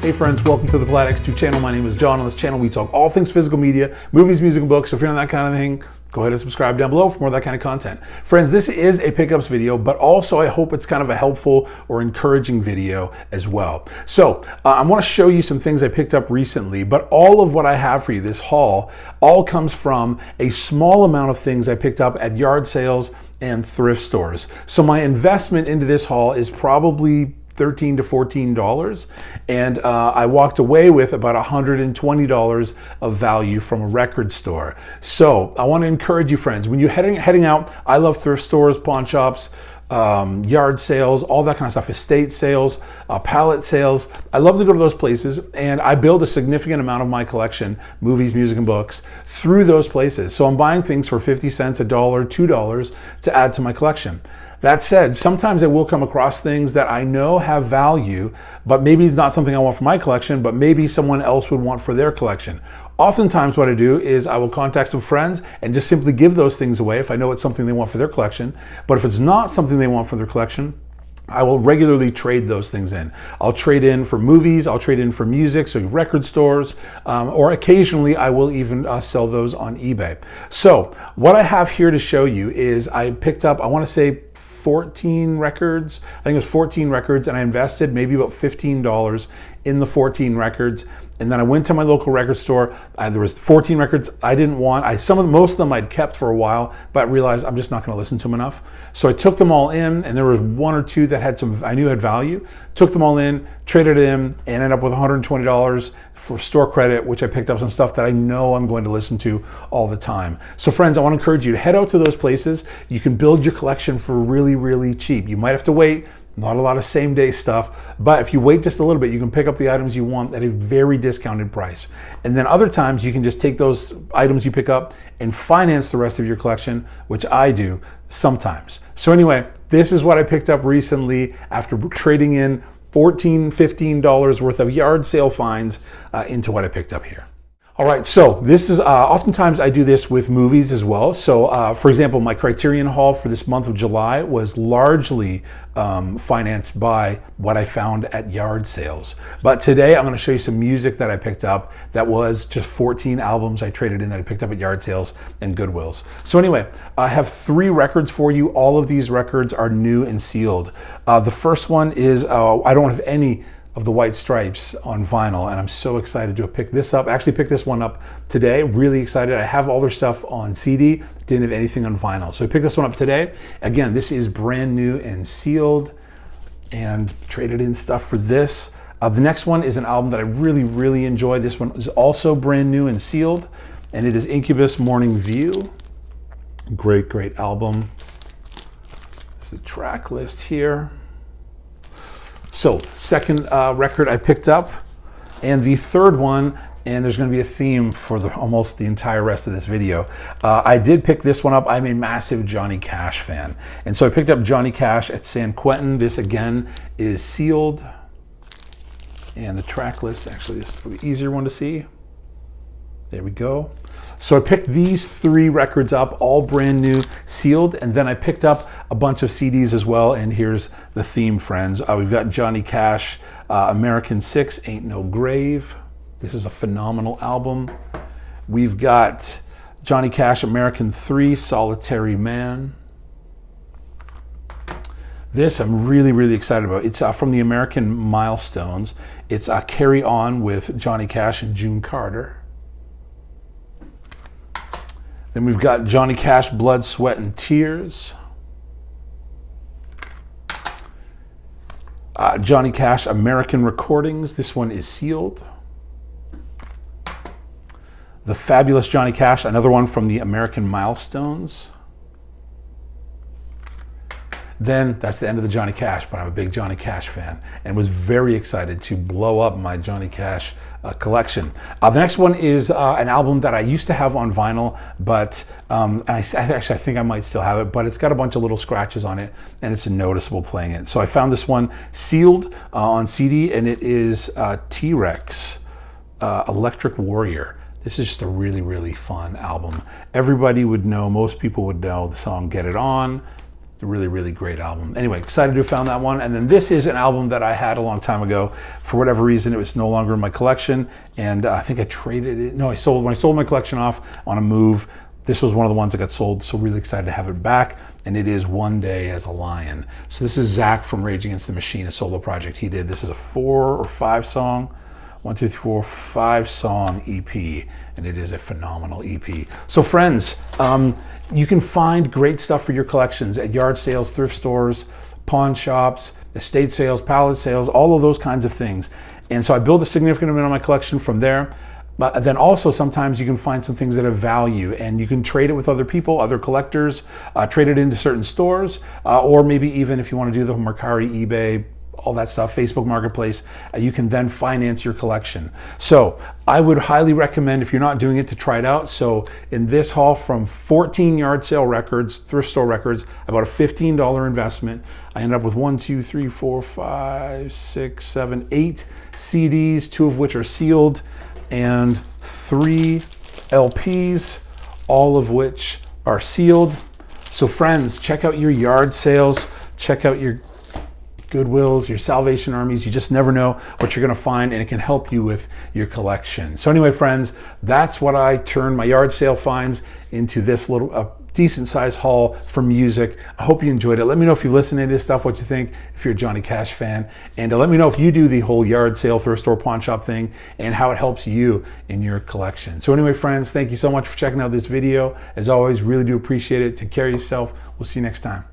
Hey friends, welcome to the Plaid X2 channel. My name is John. On this channel we talk all things physical media, movies, music, and books. So if you're into that kind of thing, go ahead and subscribe down below for more of that kind of content. Friends, this is a pickups video, but also I hope it's kind of a helpful or encouraging video as well. So I want to show you some things I picked up recently, but all of what I have for you, this haul, all comes from a small amount of things I picked up at yard sales and thrift stores. So my investment into this haul is probably $13 to $14, and I walked away with about $120 of value from a record store. So I want to encourage you, friends, when you're heading out, I love thrift stores, pawn shops, yard sales, all that kind of stuff, estate sales, pallet sales. I love to go to those places, and I build a significant amount of my collection, movies, music, and books, through those places. So I'm buying things for 50 cents, $1, $2 to add to my collection. That said, sometimes I will come across things that I know have value, but maybe it's not something I want for my collection, but maybe someone else would want for their collection. Oftentimes what I do is I will contact some friends and just simply give those things away if I know it's something they want for their collection. But if it's not something they want for their collection, I will regularly trade those things in. I'll trade in for movies, I'll trade in for music, so record stores, or occasionally I will even sell those on eBay. So what I have here to show you is I picked up, I want to say 14 records. I think it was 14 records, and I invested maybe about $15 in the 14 records. And then I went to my local record store. There was 14 records I didn't want. Most of them I'd kept for a while, but realized I'm just not going to listen to them enough. So I took them all in, and there was one or two that had some I knew had value. Took them all in, traded it in, and ended up with $120 for store credit, which I picked up some stuff that I know I'm going to listen to all the time. So friends, I want to encourage you to head out to those places. You can build your collection for really, really cheap. You might have to wait. Not a lot of same day stuff, but if you wait just a little bit, you can pick up the items you want at a very discounted price. And then other times you can just take those items you pick up and finance the rest of your collection, which I do sometimes. So anyway, this is what I picked up recently after trading in $14, $15 worth of yard sale finds into what I picked up here. All right, so this is, oftentimes I do this with movies as well. So for example, my Criterion haul for this month of July was largely financed by what I found at yard sales. But today I'm gonna show you some music that I picked up that was just 14 albums I traded in that I picked up at yard sales and Goodwills. So anyway, I have 3 records for you. All of these records are new and sealed. The first one is, I don't have any of the White Stripes on vinyl, and I'm so excited to pick this up. I actually picked this one up today, really excited. I have all their stuff on CD, didn't have anything on vinyl. So I picked this one up today. Again, this is brand new and sealed, and traded in stuff for this. The next one is an album that I really, really enjoy. This one is also brand new and sealed, and it is Incubus Morning View. Great, great album. There's the track list here. So, second record I picked up, and the third one, and there's going to be a theme for almost the entire rest of this video. I did pick this one up. I'm a massive Johnny Cash fan, and so I picked up Johnny Cash at San Quentin. This again is sealed, and the track list, actually this is the easier one to see. There we go. So I picked these 3 records up, all brand new, sealed, and then I picked up a bunch of CDs as well, and here's the theme, friends. We've got Johnny Cash, American 6, Ain't No Grave. This is a phenomenal album. We've got Johnny Cash, American 3, Solitary Man. This I'm really, really excited about. It's from the American Milestones. It's Carry On with Johnny Cash and June Carter. Then we've got Johnny Cash, Blood, Sweat, and Tears. Johnny Cash, American Recordings. This one is sealed. The Fabulous Johnny Cash, another one from the American Milestones. Then that's the end of the Johnny Cash, but I'm a big Johnny Cash fan and was very excited to blow up my Johnny Cash collection. The next one is an album that I used to have on vinyl, but I think I might still have it, but it's got a bunch of little scratches on it, and it's noticeable playing it. So I found this one sealed on CD, and it is T-Rex, Electric Warrior. This is just a really, really fun album. Everybody would know, most people would know the song Get It On. a really, really great album. Anyway, excited to have found that one. And then this is an album that I had a long time ago. For whatever reason, it was no longer in my collection. And I think I traded it. No, when I sold my collection off on a move, this was one of the ones that got sold. So really excited to have it back. And it is One Day as a Lion. So this is Zach from Rage Against the Machine, a solo project he did. This is a 4 or 5 song, 1, 2, 3, 4, 5 song EP. And it is a phenomenal EP. So friends, you can find great stuff for your collections at yard sales, thrift stores, pawn shops, estate sales, pallet sales, all of those kinds of things. And so I build a significant amount of my collection from there. But then also sometimes you can find some things that have value, and you can trade it with other people, other collectors, trade it into certain stores, or maybe even if you want to do the Mercari, eBay, all that stuff, Facebook Marketplace, you can then finance your collection. So I would highly recommend, if you're not doing it, to try it out. So in this haul from 14 yard sale records, thrift store records, about a $15 investment, I ended up with 1, 2, 3, 4, 5, 6, 7, 8 CDs, 2 of which are sealed, and 3 LPs, all of which are sealed. So friends, check out your yard sales, check out your Goodwills, your Salvation Armies. You just never know what you're going to find, and it can help you with your collection. So anyway, friends, that's what I turned my yard sale finds into this little decent sized haul for music. I hope you enjoyed it. Let me know if you listen to this stuff, what you think, if you're a Johnny Cash fan, and let me know if you do the whole yard sale, thrift store, pawn shop thing, and how it helps you in your collection. So anyway, friends, thank you so much for checking out this video. As always, really do appreciate it. Take care of yourself. We'll see you next time.